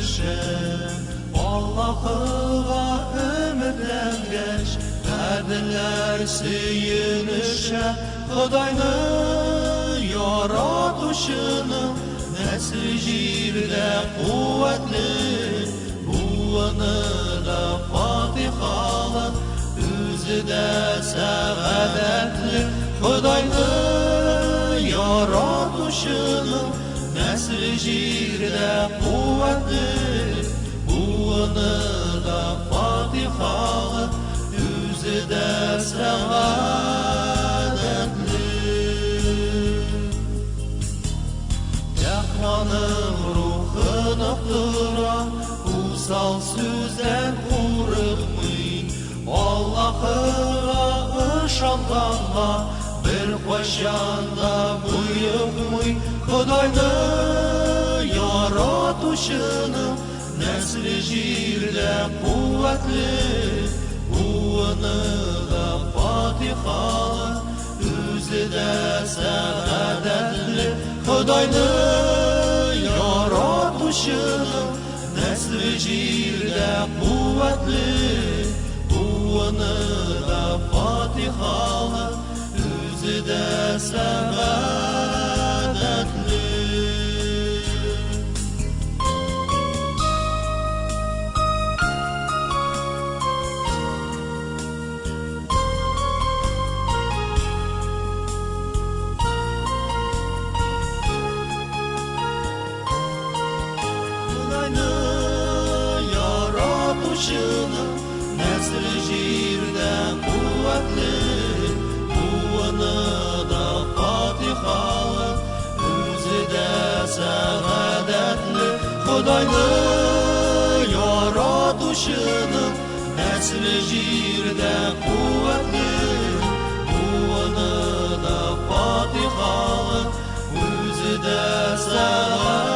кеше Аллаһыга өметләнгәч, бәделәр сөенешә, Ходайны яратучының нәсле җирдә куәтле, буыны да фатихалы, үзе дә сәгадәтле. Ходайны яратучының нәсле җирдә куәтле, буыны да фатихалы, үзе дә сәгадәтле. Тәкъваның рухын аптыра, усал сүздән курыкмый, Аллаһыга ышанганга бер кайчан да буйыкмый. Ходайны яратучының нәсле җирдә куәтле, буыны да фатихалы, үзе дә сәгадәтле. Ходайны яратучының нәсле җирдә куәтле, буыны да фатихалы, үзе дә сәгадәтле. Нәсле җирдә куәтле, буыны да фатихалы, үзе дә сәгадәтле. Ходайны яратучының нәсле җирдә куәтле, буыны да фатихалы, үзе дә сәгадәтле.